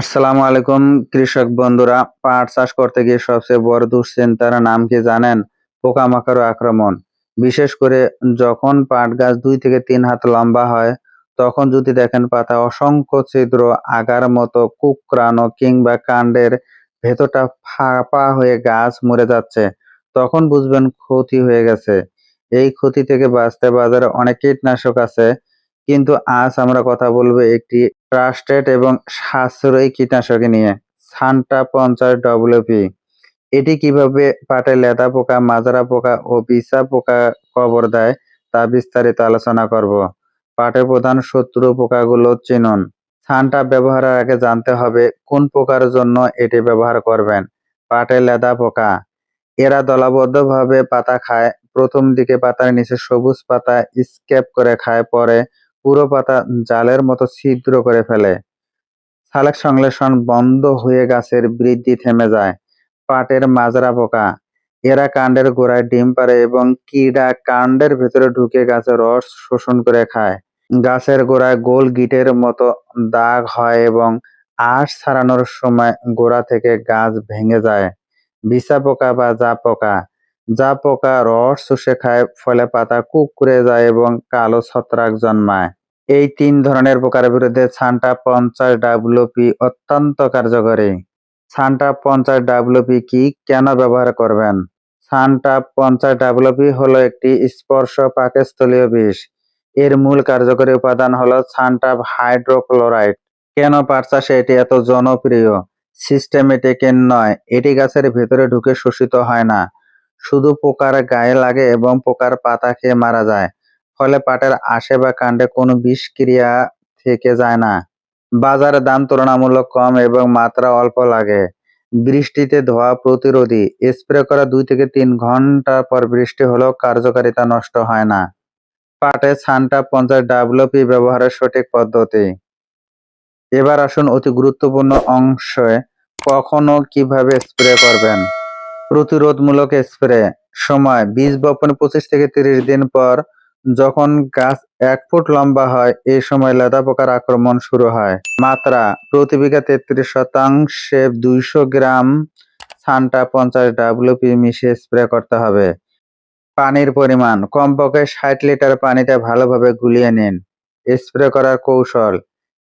আসসালামু আলাইকুম কৃষক বন্ধুরা, পাট চাষ করতে গিয়ে সবচেয়ে বড় দুশ্চিন্তার নাম কি জানেন? পোকামাকড় আক্রমণ। বিশেষ করে যখন পাট গাছ 2 থেকে 3 হাত লম্বা হয়, তখন যদি দেখেন পাতা অসংখ্য ছিদ্র, আগার মতো কুঁকড়ানো কিংবা কাণ্ডের ভেতরটা ফাঁপা হয়ে গাছ মরে যাচ্ছে, তখন বুঝবেন ক্ষতি হয়ে গেছে। এই ক্ষতি থেকে বাঁচতে বাজারে অনেক কীটনাশক আছে, কিন্তু আজ আমরা কথা বলবো একটি ট্রাস্টেড এবং সাশ্রয়ী কীটনাশক নিয়ে, সান্টা 50 WP। এটি কিভাবে পাটে লেদা পোকা, মাজরা পোকা ও বিছা পোকা কবর দেয় তা বিস্তারিত আলোচনা করব। পাটের প্রধান শত্রু পোকাগুলো চিনুন। সান্টা ব্যবহারের আগে জানতে হবে কোন পোকার জন্য এটি ব্যবহার করবেন। পাটে লেদা পোকা, এরা দলবদ্ধভাবে পাতা খায়। প্রথম দিকে পাতার নিচে সবুজ পাতা স্ক্যাপ করে খায়, পরে পুরো পাতা জালের মতো ছিদ্র করে ফেলে। সালোক সংশ্লেষণ বন্ধ হয়ে গাছের বৃদ্ধি থেমে যায়। পাটের মাজরা পোকা, এরা কাণ্ডের গোড়ায় ডিম পাড়ে এবং কীড়া কাণ্ডের ভেতরে ঢুকে গাছের রস শোষণ করে খায়। গাছের গোড়ায় গোল গিঁটের মতো দাগ হয় এবং আঁশ ছাড়ানোর সময় গোড়া থেকে গাছ ভেঙে যায়। বিছা পোকা বা জাপ পোকা, জাপ পোকা রস চুষে খায়, ফলে পাতা কুঁকড়ে যায় এবং কালো ছত্রাক জন্মায়। এই 3 ধরনের পোকার বিরুদ্ধে সান্টা 50 WP অত্যন্ত কার্যকরী। সান্টা 50 WP কি, কেন ব্যবহার করবেন? সান্টা 50 WP হলো একটি স্পর্শ পাকস্থলীয় বিষ। এর মূল কার্যকরী উপাদান হলো সান্টা হাইড্রোক্লোরাইড। কেন পাট চাষে এটি এত জনপ্রিয়? সিস্টেমেটিক নয়, এটি গাছের ভেতরে ঢুকে শোষিত হয় না, শুধু পোকার গায়ে লাগে এবং পোকার পাতা খেয়ে মারা যায়। ফলে পাটের আঁশে বা কাণ্ডে কোনো বিষক্রিয়া থেকে যায় না। বাজারে দাম তুলনামূলক কম এবং মাত্রা অল্প লাগে। বৃষ্টিতে ধোয়া প্রতিরোধী, স্প্রে করা 2 থেকে 3 ঘন্টা পর বৃষ্টি হলেও কার্যকারিতা নষ্ট হয় না। পাটে সান্টা 50 WP ব্যবহারের সঠিক পদ্ধতি। এবার আসুন অতি গুরুত্বপূর্ণ অংশে, কখন ও কিভাবে স্প্রে করবেন। প্রতিরোধমূলক স্প্রে। সময়: বীজ বপন 25 থেকে 30 দিন পর, যখন গাছ 1 ফুট লম্বা হয়, এই সময় লেদা পোকার আক্রমণ শুরু হয়। মাত্রা: প্রতি বিঘা 33 শতাংশে 200 গ্রাম সান্টা 50 WP মিশিয়ে স্প্রে করতে হবে। পানির পরিমাণ: কমপক্ষে 60 লিটার পানিতে ভালোভাবে গুলিয়ে নিন। স্প্রে করার কৌশল: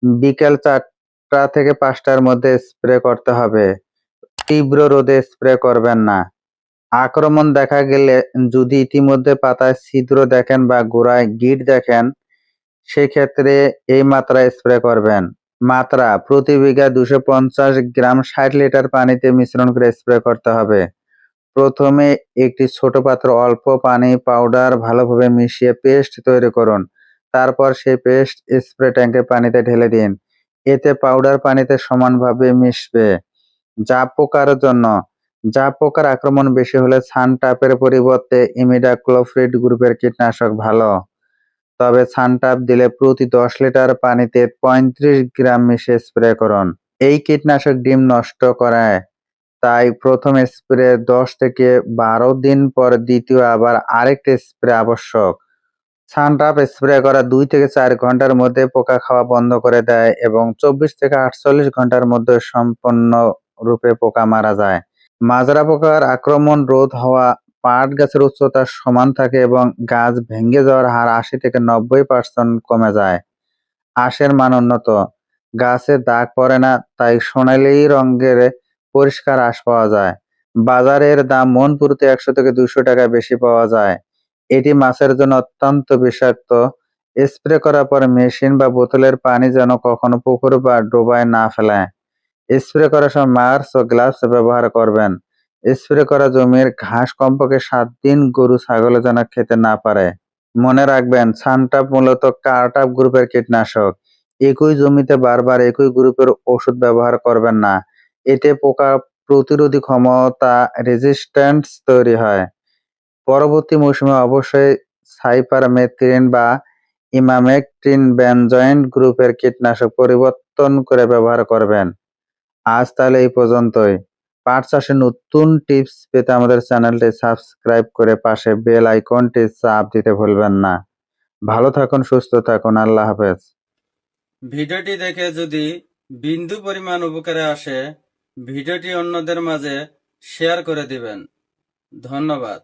বিকেল 4টা থেকে 5টার মধ্যে স্প্রে করতে হবে। তীব্র রোদে স্প্রে করবেন না। আক্রমণ দেখা গেলে, যদি ইতিমধ্যে পাতায় ছিদ্র দেখেন বা গোড়ায় গিঁট দেখেন, সেক্ষেত্রে এই মাত্রায় স্প্রে করবেন। মাত্রা: প্রতি বিঘা 250 গ্রাম 60 লিটার পানিতে মিশ্রণ করে স্প্রে করতে হবে। প্রথমে একটি ছোট পাত্রে অল্প পানি পাউডার ভালোভাবে মিশিয়ে পেস্ট তৈরি করুন। তারপর সেই পেস্ট স্প্রে ট্যাঙ্কের পানিতে ঢেলে দিন। এতে পাউডার পানিতে সমানভাবে মিশবে। জাপ পোকার জন্য, জাপ পোকার আক্রমণ বেশি হলে সানটাপের পরিবর্তে ইমিডাক্লোপ্রিড গ্রুপের কীটনাশক ভালো। তবে সানটাপ দিলে প্রতি 10 লিটার পানিতে 35 গ্রাম মিশিয়ে স্প্রে করুন। এই কীটনাশক ডিম নষ্ট করায়, তাই প্রথম স্প্রে 10 থেকে 12 দিন পর দ্বিতীয় আবার আরেকটি স্প্রে আবশ্যক। সানটাপ স্প্রে করা 2 থেকে 4 ঘন্টার মধ্যে পোকা খাওয়া বন্ধ করে দেয় এবং 24 থেকে 48 ঘন্টার মধ্যে সম্পূর্ণরূপে পোকা মারা যায়। মাজরা পোকার আক্রমণ রোধ হওয়া: পাট গাছের উচ্চতা সমান থাকে এবং গাছ ভেঙে যাওয়ার হার 80 থেকে 90% কমে যায়। আঁশের মান উন্নত, গাছে দাগ পড়ে না, তাই সোনালী রঙের পরিষ্কার আঁশ পাওয়া যায়। বাজারের দাম মন প্রতি 100 থেকে 200 টাকা বেশি পাওয়া যায়। এটি মাছের জন্য অত্যন্ত বিষাক্ত। স্প্রে করার পর মেশিন বা বোতলের পানি যেন কখনো পুকুর বা ডোবায় না ফেলে। স্প্রে করার সময় মাস্ক ও গ্লাভস ব্যবহার করবেন। স্প্রে করা জমির ঘাস কমপক্ষে 7 দিন গরু ছাগলে যেন খেতে না পারে। মনে রাখবেন, সানটাপ মূলত কার্টাপ গ্রুপের কীটনাশক। একই জমিতে বারবার একই গ্রুপের ওষুধ ব্যবহার করবেন না। এতে পোকা প্রতিরোধী ক্ষমতা রেজিস্ট্যান্স তৈরি হয়। পরবর্তী মৌসুমে অবশ্যই সাইপারমেথ্রিন বা ইমামেকটিন বেনজয়েন্ট গ্রুপের কীটনাশক পরিবর্তন করে ব্যবহার করবেন। আজ তাহলে এই পর্যন্তই। পাট চাষে নতুন টিপস পেতে আমাদের চ্যানেলটি সাবস্ক্রাইব করে পাশে বেল আইকনটি চাপ দিতে ভুলবেন না। ভালো থাকুন, সুস্থ থাকুন। আল্লাহ হাফেজ। ভিডিওটি দেখে যদি বিন্দু পরিমাণ উপকারে আসে, ভিডিওটি অন্যদের মাঝে শেয়ার করে দিবেন। ধন্যবাদ।